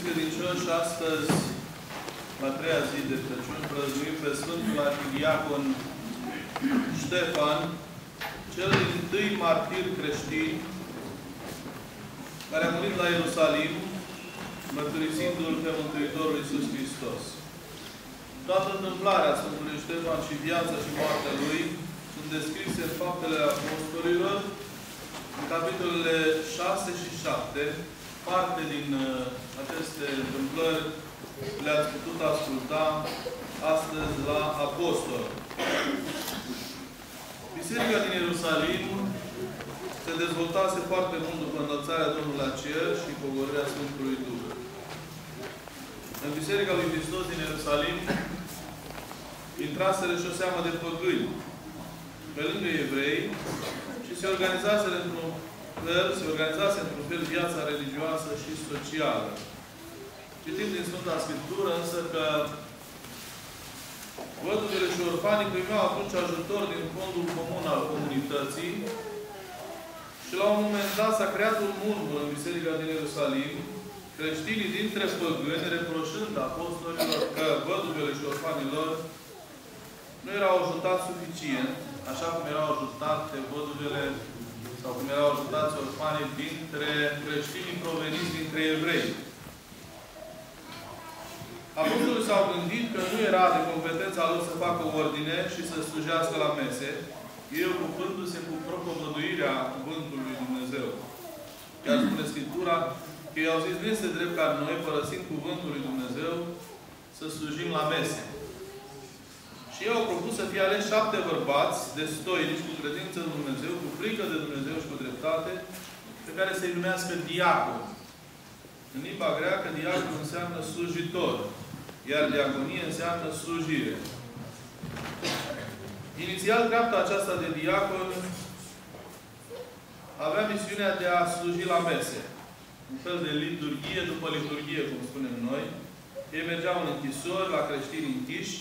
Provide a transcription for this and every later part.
credincioși, astăzi, la treia zi de Crăciun, prăznuim pe Sfântul Arhidiacon Ștefan, cel din tâi martir creștin, care a murit la Ierusalim, mărturisindu-L pe Mântuitorul Iisus Hristos. Toată întâmplarea Sfântului Ștefan și viața și moartea lui sunt descrise în Faptele Apostolilor, în capitolele 6 și 7. Parte din aceste întâmplări le-ați putut asculta astăzi la Apostol. Biserica din Ierusalim se dezvoltase foarte mult după înălțarea Domnului la cer și pogorârea Sfântului Duh. În Biserica lui Hristos din Ierusalim intraseră și o seamă de păgâni, pe lângă evrei, și se organizase într-un fel viața religioasă și socială. Citim din Sfânta Scriptură însă că văduvele și orfanii primeau atunci ajutor din fondul comun al comunității și la un moment dat s-a creat un murmur în Biserica din Ierusalim, creștinii dintre păgâni reproșând apostolilor că văduvele și orfanilor nu erau ajutați suficient, așa cum erau ajutate văduvele sau cum erau ajutați orfanii dintre creștinii proveniți dintre evrei. Apostolii s-au gândit că nu era de competența lor să facă ordine și să slujească la mese, ei ocupându-se cu propovăduirea Cuvântului lui Dumnezeu. Chiar spune Scriptura că ei au zis, nu este drept ca noi, părăsind Cuvântul lui Dumnezeu, să slujim la mese. Și ei au propus să fie aleși 7 bărbați destoinici, cu credință în Dumnezeu, cu frică de Dumnezeu și cu dreptate, pe care să-i numească diacon. În limba greacă, diacon înseamnă slujitor, iar diaconie înseamnă slujire. Inițial, treapta aceasta de diacon avea misiunea de a sluji la mese. Un fel de liturghie după liturghie, cum spunem noi. Ei mergeau în închisori, la creștini închiși,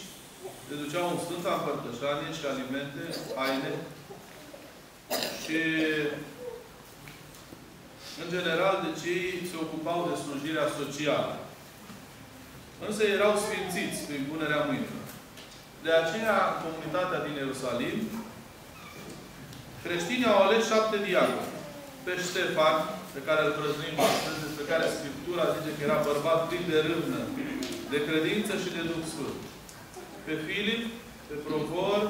le duceau în Sfânta Împărtășanie și alimente, haine. Și, în general, deci ei se ocupau de slujirea socială. Însă erau sfințiți prin punerea mâinilor. De aceea, în comunitatea din Ierusalim, creștinii au ales 7 diaconi. Pe Ștefan, pe care îl prăznuim astăzi, despre care Scriptura zice că era bărbat plin de râvnă, de credință și de Duh Sfânt. Pe Filip, pe Provor,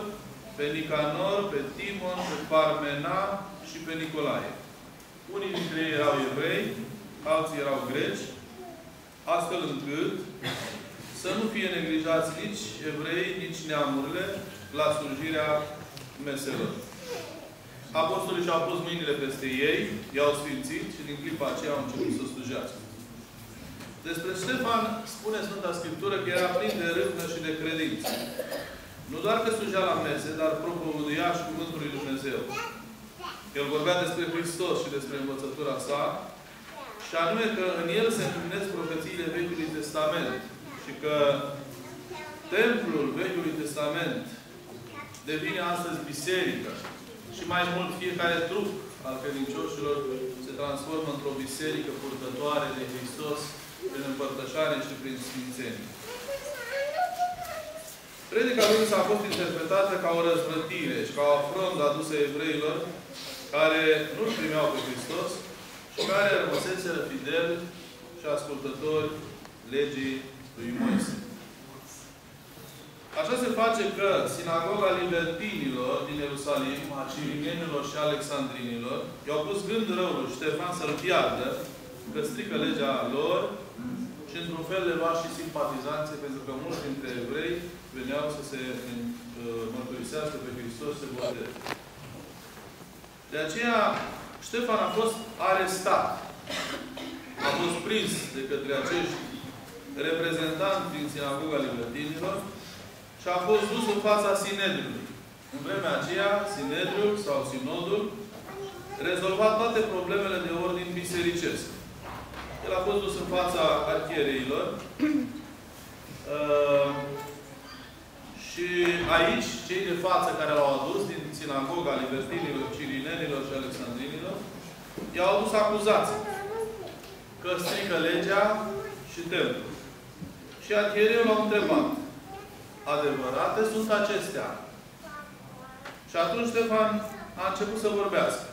pe Nicanor, pe Timon, pe Parmena și pe Nicolae. Unii dintre ei erau evrei, alții erau greci, astfel încât să nu fie neglijați nici evrei, nici neamurile la slujirea meselor. Apostolii și-au pus mâinile peste ei, i-au sfințit și din clipa aceea au început să slujească. Despre Ștefan spune Sfânta Scriptură că era plin de râvnă și de credință. Nu doar că slujea la mese, dar propovăduia și Cuvântul lui Dumnezeu. El vorbea despre Hristos și despre învățătura sa, și anume că în el se împlinesc profețiile Vechiului Testament și că templul Vechiului Testament devine astăzi biserică și mai mult fiecare trup al credincioșilor se transformă într-o biserică purtătoare de Hristos prin împărtășare și prin sfințenie. Predica lui s-a fost interpretată ca o răzvrătire și ca o afrondă adusă evreilor care nu-L primeau pe Hristos și care rămăseseră fideli și ascultători legii lui Moise. Așa se face că sinagoga libertinilor din Ierusalim, a cirinenilor și alexandrinilor, i-au pus gând rău lui Ștefan să-l piardă, că strică legea lor și într-un fel le lua și simpatizanțe, pentru că mulți dintre evrei veneau să se mărturisească pe Hristos și se boteze. De aceea, Ștefan a fost arestat. A fost prins de către acești reprezentanți din sinagoga libertinilor și a fost dus în fața Sinedriului. În vremea aceea, Sinedriul sau Sinodul rezolva toate problemele de ordin bisericesc. El a fost dus în fața arhiereilor și aici, cei de față care l-au adus din sinagoga libertinilor, cirinenilor și alexandrinilor, i-au adus acuzații că strică legea și templul. Și arhiereu l-au întrebat: adevărate sunt acestea? Și atunci Ștefan a început să vorbească.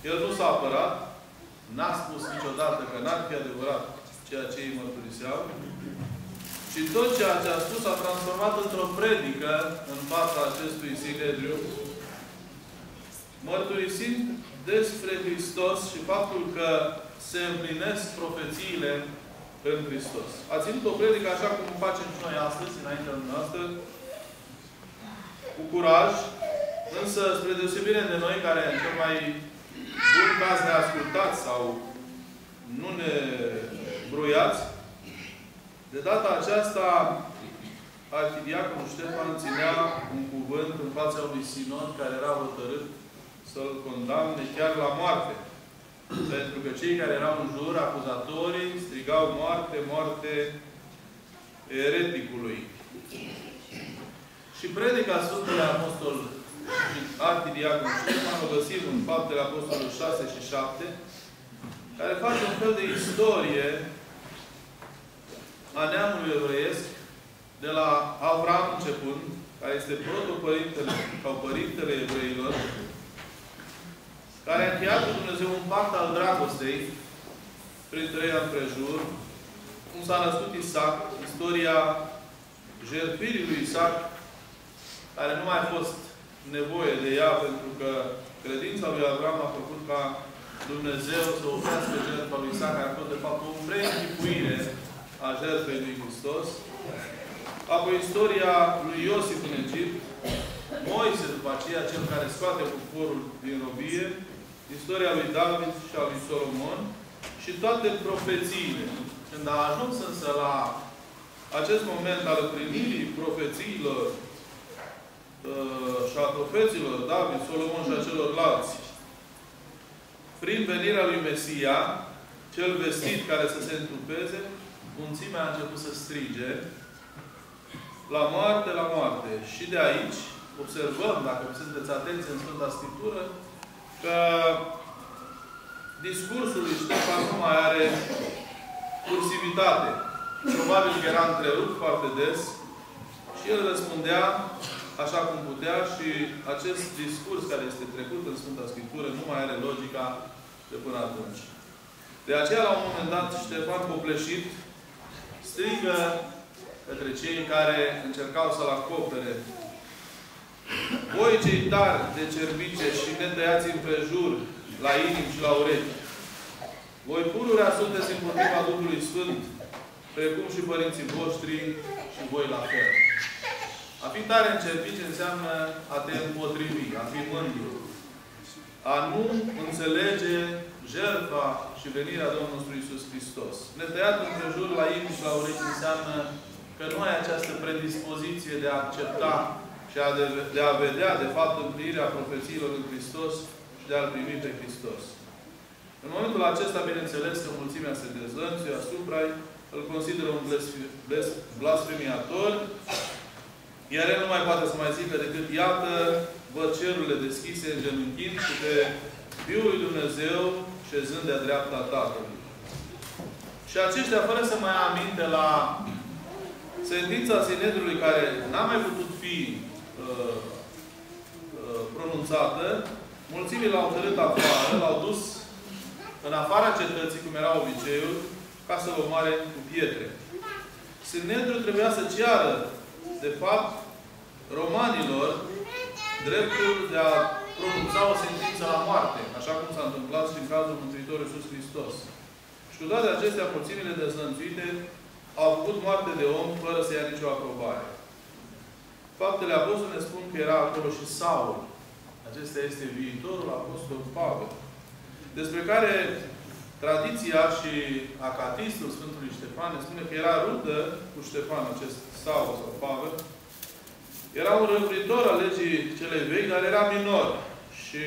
El nu s-a apărat, n-a spus niciodată că n-ar fi adevărat ceea ce ei mărturiseau, și tot ceea ce a spus a transformat într-o predică în fața acestui Sinedriu, mărturisind despre Hristos și faptul că se împlinesc profețiile în Hristos. A ținut o predică așa cum facem și noi astăzi, înaintea noastră, cu curaj, însă spre deosebire de noi, care în cel mai bun caz ne ascultați sau nu ne bruiați, de data aceasta arhidiaconul Ștefan ținea un cuvânt în fața unui sinod care era hotărât să-l condamne chiar la moarte. Pentru că cei care erau în jur, acuzatorii, strigau: moarte, moarte ereticului. Și predica Sfântului Apostol și arhidiacon Ștefan o găsim în Faptele Apostolului 6 și 7, care face un fel de istorie a neamului evreiesc, de la Avram începând, care este protopărintele sau părintele evreilor, care a încheiat cu Dumnezeu un pact al dragostei prin 3 ani împrejur, cum s-a născut Isaac, istoria jertfirii lui Isaac, care nu mai a fost nevoie de ea, pentru că credința lui Avram a făcut ca Dumnezeu să ofrească jertfa lui Isaac, care a fost de fapt o preînchipuire a jertfei lui Hristos. Apoi istoria lui Iosif în Egipt, Moise după aceea, cel care scoate poporul din robie, istoria lui David și a lui Solomon și toate profețiile. Când a ajuns însă la acest moment al împlinirii profețiilor și a profeților David, Solomon și a celorlalți, prin venirea lui Mesia, cel vestit care să se întrupeze, mulțimea a început să strige: la moarte, la moarte. Și de aici observăm, dacă sunteți atenți în Sfânta Scriptură, că discursul lui Ștefan nu mai are cursivitate. Probabil că era întrerupt foarte des și el răspundea așa cum putea și acest discurs care este trecut în Sfânta Scriptură nu mai are logica de până atunci. De aceea, la un moment dat, Ștefan, copleșit, strigă către cei care încercau să-l acopere: voi cei tari de cerbice și netăiați împrejur, la inimi și la urechi, voi pururea sunteți împotriva Duhului Sfânt, precum și părinții voștri și voi la fel. A fi tare în cerbice înseamnă a te împotrivi, a fi mândru, a nu înțelege jertfa și venirea Domnului nostru Iisus Hristos. Netăiat împrejur, la inimi și la urechi înseamnă că nu ai această predispoziție de a accepta și de a vedea, de fapt, împlinirea profețiilor în Hristos și de a-L primi pe Hristos. În momentul acesta, bineînțeles că mulțimea se dezlănțuie asupra, îl consideră un blasfemiator, iar el nu mai poate să mai zică decât: iată, văd cerurile deschise, îngenunchind și pe Fiul lui Dumnezeu șezând de-a dreapta Tatălui. Și aceștia, fără să mai aminte la sentința Sinedriului, care n-a mai putut fi pronunțată, mulțimii l-au tărât afară, l-au dus în afara cetății, cum era obiceiul, ca să-l omoare cu pietre. Sinedriul trebuia să ceară, de fapt, romanilor dreptul de a pronunța o sentință la moarte, așa cum s-a întâmplat și în cazul Mântuitorului Iisus Hristos. Și cu toate acestea, mulțimile dezlănțuite au făcut moarte de om fără să ia nicio aprobare. Faptele Apostolului ne spun că era acolo și Saul. Acesta este viitorul Apostol Pavel, despre care tradiția și acatistul Sfântului Ștefan ne spune că era rudă cu Ștefan, acest Saul sau Pavel. Era un răvritor al legii celei vechi, dar era minor. Și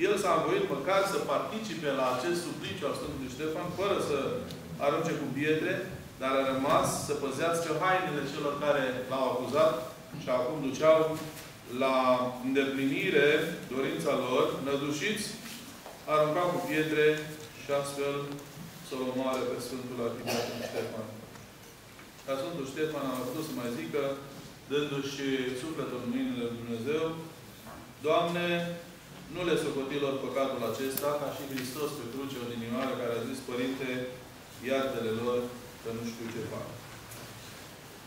el s-a învoit măcar să participe la acest supliciu al Sfântului Ștefan, fără să arunce cu pietre, dar a rămas să păzească hainele celor care l-au acuzat și acum duceau la îndeplinire dorința lor, nădușiți, aruncau cu pietre și astfel să-l omoare pe Sfântul Arhidiacon Ștefan. Ca Sfântul Ștefan a putut să mai zică, dându-și sufletul în mâinile lui Dumnezeu: Doamne, nu le socotilor păcatul acesta, ca și Hristos pe cruce odinioară, care a zis: Părinte, iartă-le lor, că nu știu ce fac.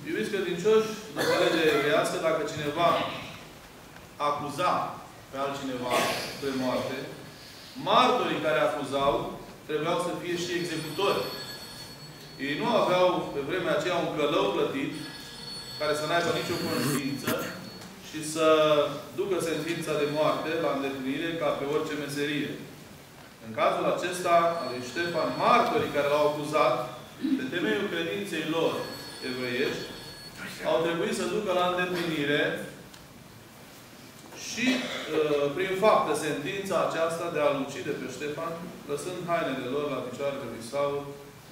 Iubiți credincioși, după legea evreiască, dacă cineva acuza pe altcineva pe moarte, martorii care acuzau trebuiau să fie și executori. Ei nu aveau pe vremea aceea un călău plătit, care să n-aibă nicio conștiință și să ducă sentința de moarte la îndeplinire ca pe orice meserie. În cazul acesta, al lui Ștefan, martorii care l-au acuzat, de temeiul credinței lor evreiești, au trebuit să ducă la îndeplinire și prin faptă sentința aceasta de a-l ucide pe Ștefan, lăsând hainele lor la picioarele lui Saul,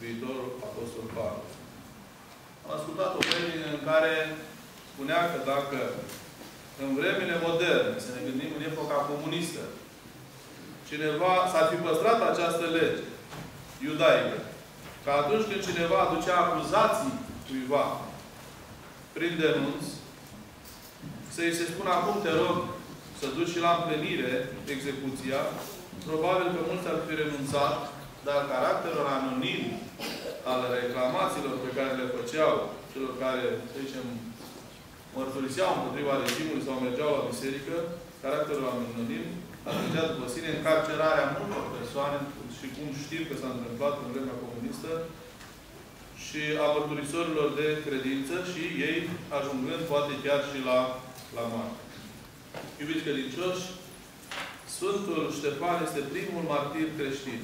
viitorul apostol Pavel. Am ascultat o predică în care spunea că dacă în vremile moderne, să ne gândim în epoca comunistă, cineva s-ar fi păstrat această lege iudaică, că atunci când cineva aducea acuzații cuiva prin denunț, să-i se spună: acum te rog să duci și la împlinire execuția, probabil că mulți ar fi renunțat, dar caracterul anonim al reclamațiilor pe care le făceau celor care, să zicem, mărturiseau împotriva regimului sau mergeau la biserică, caracterul anonim atrăgea după sine încarcerarea multor persoane, și cum știm că s-a întâmplat în vremea comunistă, și a mărturisorilor de credință, și ei ajungând poate chiar și la moarte. Iubiți credincioși, Sfântul Ștefan este primul martir creștin.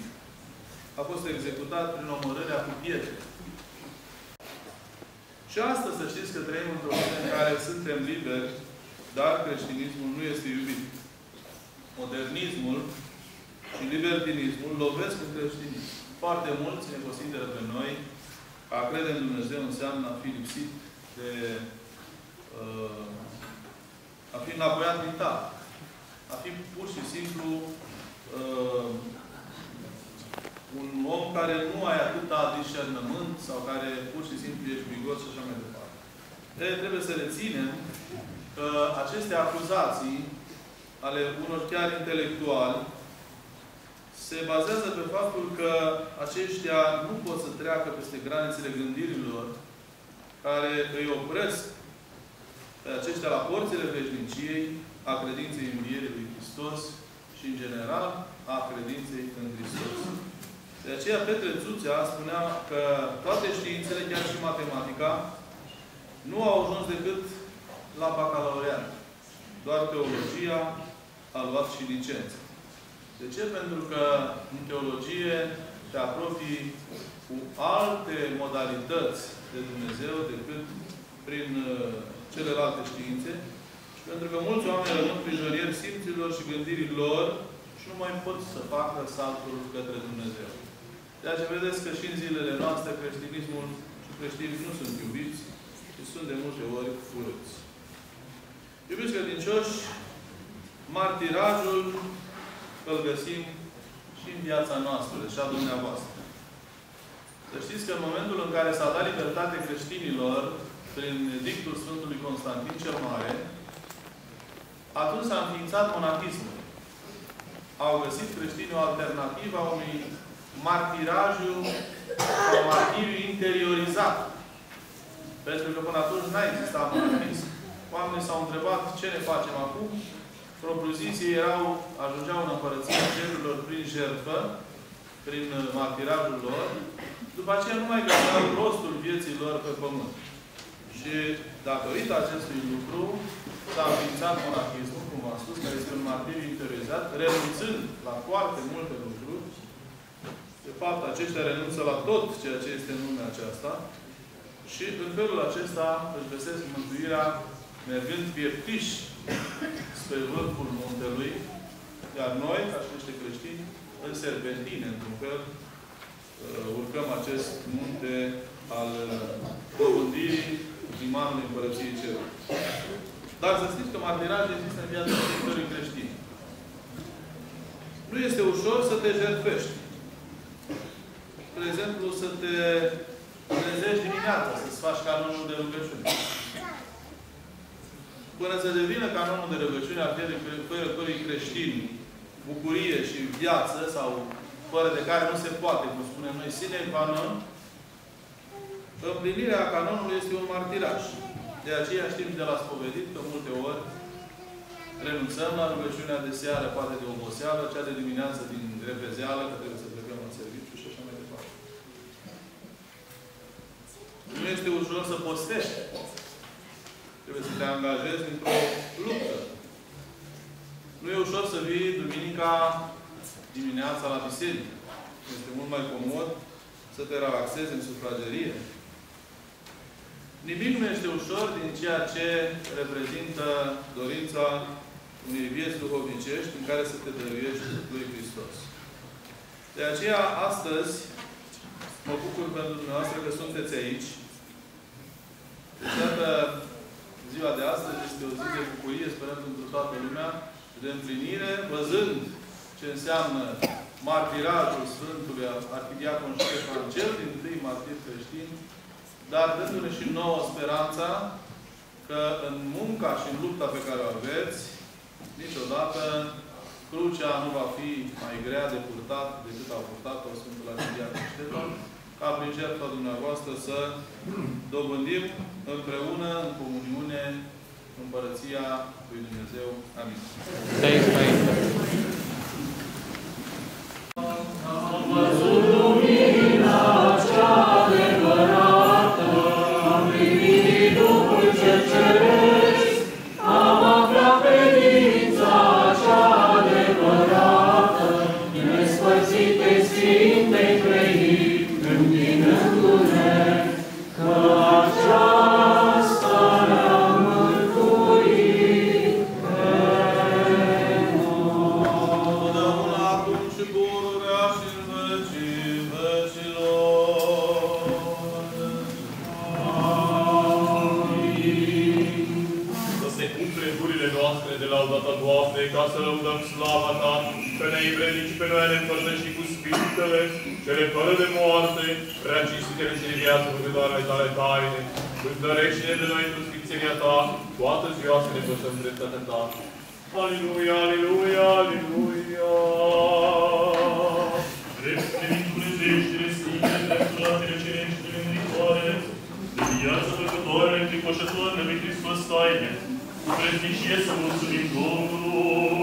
A fost executat prin omorârea cu pietre. Și astăzi să știți că trăim într-o lume în care suntem liberi, dar creștinismul nu este iubit. Modernismul și libertinismul lovesc în creștinism. Foarte mulți ne consideră pe noi că a crede în Dumnezeu înseamnă a fi lipsit de a fi înapoiat din tap. A fi pur și simplu un om care nu ai atâta discernământ sau care pur și simplu ești bigos și așa mai departe. Trebuie să reținem că aceste acuzații ale unor chiar intelectuali se bazează pe faptul că aceștia nu pot să treacă peste granițele gândirilor care îi opresc pe aceștia la porțile veșniciei, a credinței învierii lui Hristos și, în general, a credinței în Hristos. De aceea, Petre Țuțea spunea că toate științele, chiar și matematica, nu au ajuns decât la bacalaureat. Doar teologia a luat și licență. De ce? Pentru că în teologie te apropii cu alte modalități de Dumnezeu decât prin celelalte științe. Și pentru că mulți oameni rămân prizonieri simților și gândirii lor și nu mai pot să facă saltul către Dumnezeu. De aceea vedeți că și în zilele noastre creștinismul și creștinii nu sunt iubiți și sunt de multe ori urâți. Iubiți credincioși, martirajul îl găsim și în viața noastră, și a dumneavoastră. Să știți că în momentul în care s-a dat libertate creștinilor prin edictul Sfântului Constantin cel Mare, atunci s-a înființat monahismul. Au găsit creștinii o alternativă a unui martirajul sau martiriu interiorizat. Pentru că până atunci n-a existat monahism. Oamenii s-au întrebat ce ne facem acum. Propriu-ziții ajungeau în împărăția cerurilor prin jertfă, prin martirajul lor. După aceea nu mai găseau rostul vieții lor pe pământ. Și datorită acestui lucru s-a înființat monahismul, cum am spus, care este un martiriu interiorizat, renunțând la foarte multe lucruri. De fapt, aceștia renunță la tot ceea ce este în lumea aceasta și în felul acesta își găsesc mântuirea mergând pieptiși spre vârful muntelui, iar noi, ca și niște creștini, în serpentine, într-un fel, urcăm acest munte al dobândirii imanului Împărăției Cerului. Dar să știți că martirajul există în viața fiecărui creștin. Nu este ușor să te jertfești. spre exemplu, să te trezești dimineața, să-ți faci canonul de rugăciune. Până să devină canonul de rugăciune al fiecărui creștin bucurie și viață, sau fără de care nu se poate, cum spunem noi, sine qua non, împlinirea canonului este un martiraj. De aceea știm de la spovedit că multe ori renunțăm la rugăciunea de seară, poate de oboseală, cea de dimineață din repezeală, că trebuie să plecăm în serviciu și așa mai departe. Nu este ușor să postești. Trebuie să te angajezi într-o luptă. Nu e ușor să vii duminica dimineața la biserică. Este mult mai comod să te relaxezi în sufragerie. Nimic nu este ușor din ceea ce reprezintă dorința unei vieți duhovnicești în care să te dăruiești lui Hristos. De aceea, astăzi, mă bucur pentru dumneavoastră că sunteți aici. Deci, iată, ziua de astăzi este o zi de bucurie, sperăm pentru toată lumea, de împlinire, văzând ce înseamnă martirajul Sfântului Arhidiacon Ștefan, cel din tâi martir creștin, dar dându-ne și nouă speranța că în munca și în lupta pe care o aveți, niciodată crucea nu va fi mai grea de purtat decât a purtat-o Sfântul Arhidiacon Ștefan, ca prin jertfa dumneavoastră să dobândim împreună, în comuniune, Împărăția lui Dumnezeu. Amin. Am văzut lumina cea adevărată, am primit Duhul cel ceresc, am aflat credința cea adevărată, nespărțite Sfinte grei, închinându-ne că aceasta ne-a mântuit pe noi. Totdeauna, acum și pururea și în vecii vecilor. Amin. Să se umple gurile noastre de laudata Doamne, ca să lăudăm slava Ta, că ne-ai vrednici pe noi ale împărtășii cu Sfintele, cele fără de moarte, prea cinstitele și de viață vădătoarele Tale taine, cântărește-ne de noi într-o sfințenia Ta, toată ziua să ne păsăm dreptatea Ta. Aleluia, aleluia, aleluia! Dreptele Dumnezeieștile Sfinte, drepturatele cereștile mânitoare, de viață făcătoare, întricoșătoare, lui Hristos taine, cu vrednicie să mulțumim Domnului!